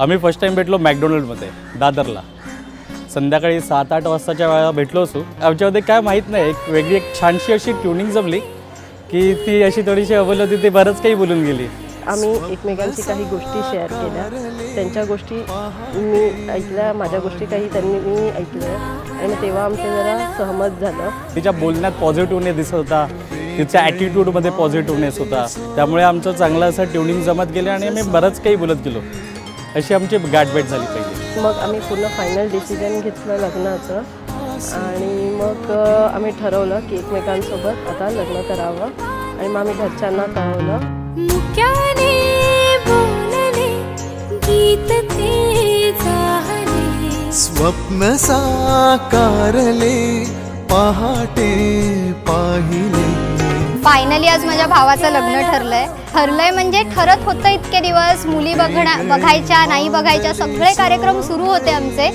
आम्ही first time भेटलो मॅकडोनल्डमध्ये दादरला. संध्याकाळी 7-8 वाजताच्या वेळेला भेटलो असू. आमच्यामध्ये काय माहीत नाही, एक वेगळी एक छानशी अशी ट्युनिंग जमली की ती अशी थोडीशी अवल होती, ती बरंच काही बोलून गेली. आम्ही एकमेकांची काही गोष्टी शेअर केल्या, त्यांच्या गोष्टी मी ऐकल्या, माझ्या गोष्टी काही त्यांनी मी ऐकल्या आणि तेव्हा आमचं जरा सहमत झालं. तिच्या बोलण्यात पॉझिटिव्हनेस दिसत होता, तिच्या ॲटिट्यूडमध्ये पॉझिटिव्हनेस होता, त्यामुळे आमचं चांगलं असं ट्युनिंग जमत गेलं आणि आम्ही बरंच काही बोलत गेलो. अशी आमची गाठभेट झाली पहिली. मग आम्ही पूर्ण फायनल डिसिजन घेतलं लग्नाचं आणि मग आम्ही ठरवलं की एकमेकांसोबत आता लग्न करावं आणि मग आम्ही घरच्यांना कळवलं. स्वप्न साकारले पहाटे पाहिले. फायनली आज माझ्या भावाचं लग्न ठरलंय म्हणजे ठरत होतं. इतके दिवस मुली बघायच्या नाही बघायच्या सगळे कार्यक्रम सुरू होते आमचे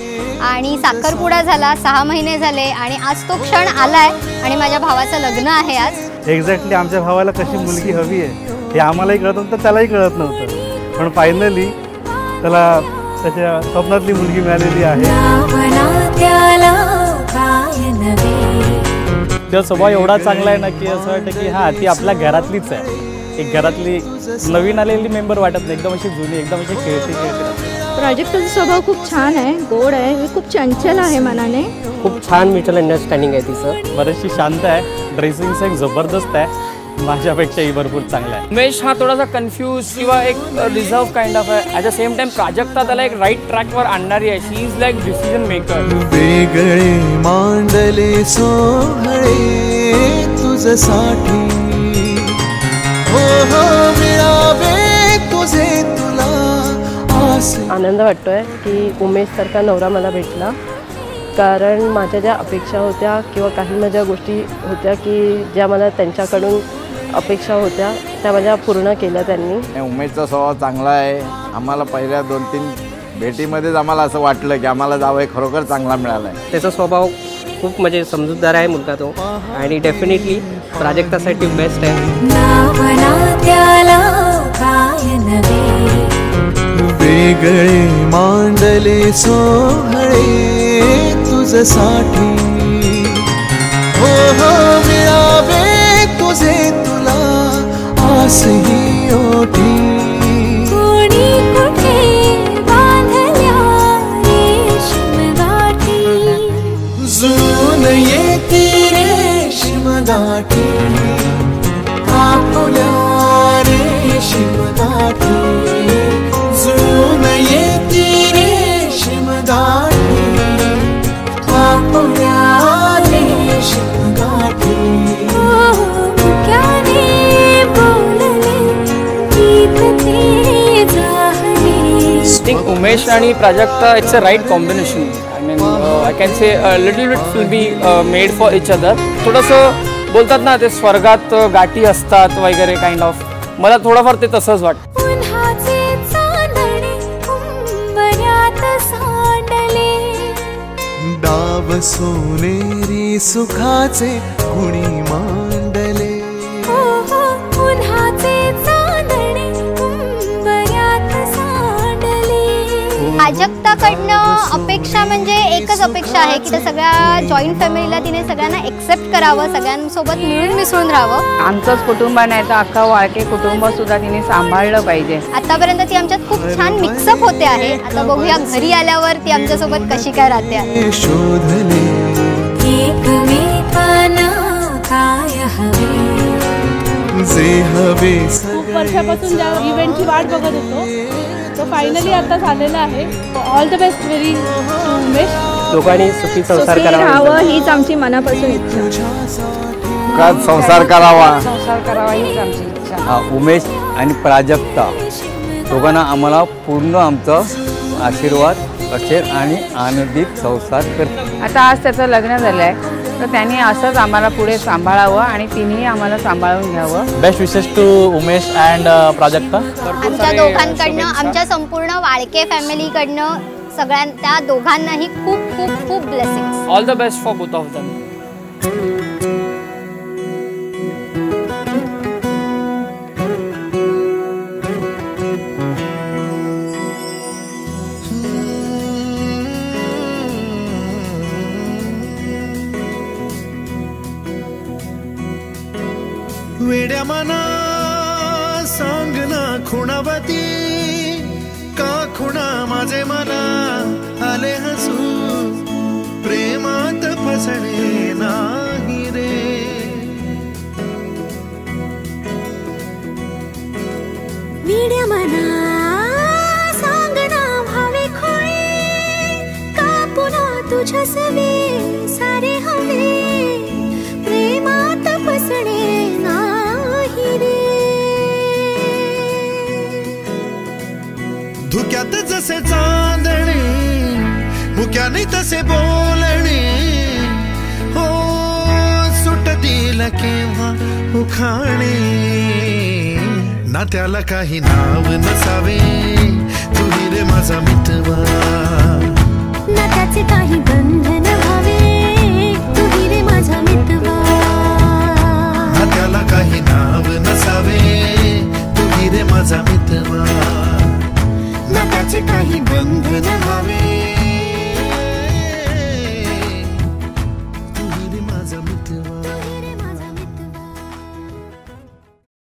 आणि साखरपुडा झाला, 6 महिने झाले आणि आज तो क्षण आलाय आणि माझ्या भावाचं लग्न आहे आज. एक्झॅक्टली आमच्या भावाला कशी मुलगी हवी आहे हे आम्हालाही कळत नव्हतं, त्यालाही कळत नव्हतं, पण फायनली त्याला त्याच्या स्वप्नातली मुलगी मिळालेली आहे. तिचा स्वभाव एवढा चांगला आहे ना की असं वाटतं की हां ती आपल्या घरातलीच आहे. एक घरातली नवीन आलेली मेंबर वाटत नाही, एकदम अशी जुनी, एकदम अशी खेळती. प्राजक्ताचा स्वभाव खूप छान आहे, गोड आहे, खूप चंचल आहे मनाने. खूप छान म्युच्युअल अंडरस्टँडिंग आहे तिचं. बरीचशी शांत आहे, ड्रेसिंग सेन्स जबरदस्त आहे, माझ्यापेक्षाही भरपूर चांगला आहे. उमेश हा थोडासा कन्फ्यूज किंवा एक रिझर्व काइंड ऑफ आहे. At the same time Prajakta त्याला एक राईट ट्रॅकवर आणणारी आहे. शी इज लाईक डिसिजन मेकर. वेगळे मांडले सोहळे तुझसाठी, हो हो मिळावे तुझे तुला आसे. आनंद वाटतोय की उमेश सारखा नवरा मला भेटला, कारण माझ्या ज्या अपेक्षा होत्या किंवा काही माझ्या गोष्टी होत्या की ज्या मला त्यांच्याकडून अपेक्षा होत्या त्या माझ्या पूर्ण केल्या त्यांनी. उमेशचा स्वभाव चांगला आहे. आम्हाला पहिल्या 2-3 भेटीमध्येच आम्हाला असं वाटलं की आम्हाला जावं खरोखर चांगला मिळाला आहे. त्याचा स्वभाव खूप म्हणजे समजूतदार आहे मुलगा तो आणि डेफिनेटली प्राजक्तासाठी बेस्ट आहे. वेगळे मांडले सोहळे तुझसाठी, हो हो मिळावे तुझे तुला आसही ओठी. कोणी कुठे बांधल्या रेशीम गाठी, जून येती रेशीम गाठी, आपुल्या रेशीम गाठी. जून येती रेशीम गाठी, आपुल्या रेशीम गाठी. उमेश आणि Prajakta it's a right combination. I mean I can say little bit will be made for each other. थोडंसं बोलतात ना ते स्वर्गात गाठी असतात वगैरे काइंड ऑफ. मला थोडंफार ते तसंच वाटतं. डाव सोनेरी सुखाचे कुणी मांडले, प्राजक्ताकडनं अपेक्षा म्हणजे एकच अपेक्षा आहे की त्या सगळ्या जॉईंट फॅमिलीला तिने सगळ्यांना एक्सेप्ट करावं, सगळ्यांसोबत मिळून मिसळून राहावं. आमचंच कुटुंब नाही तर अख्खा वाळके कुटुंब सुद्धा तिने सांभाळलं पाहिजे. आतापर्यंत ती आमच्यात खूप छान मिक्सअप होते आहे. आता बघूया घरी आल्यावर ती आमच्यासोबत कशी काय राहते. शोधले काय हवे जे हवे. खूप वर्षापासून ज्या इव्हेंटची वाट बघत होतो तो फायनली आता झालेला आहे. All the best very to Umesh. दोघांनी सुखी संसार करावा हीच आमची मनापासून इच्छा. संसार करावा हीच आमची इच्छा. उमेश आणि प्राजक्ता दोघांना आम्हाला पूर्ण आमचा आशीर्वाद असेल आणि आनंदित संसार करतील. आता आज त्याचं लग्न झालं आहे तर त्यांनी असंच आम्हाला पुढे सांभाळावं आणि तिन्ही आम्हाला सांभाळून घ्यावं. Best wishes to Umesh and Prajakta. आमच्या दोघांकडनं, आमच्या संपूर्ण वाळके फॅमिलीकडनं सगळ्यां त्या दोघांनाही खूप खूप खूप blessings. All the best for both of them. वेड्या मना सांग ना खुणावती का खुणा माझे मला आले हसू प्रेमात फसणे नाही रे वेड्या मना सांग ना भावे खोळे का पुन्हा तुझ्या सवे सारे हवे प्रेमात फसणे नाही रे धुक्यात जसे चांदणे मुक्याने तसे बोलणे हो सुटतील केव्हा उखाणे ना त्याला काही नाव नसावे तुही रे माझा मितवा ना त्याचे काही बंधन व्हावे तुही रे माझा मितवा ना त्याला काही नाव नसावे तुही रे माझा मितवा ना त्याचे काही बंधन व्हावे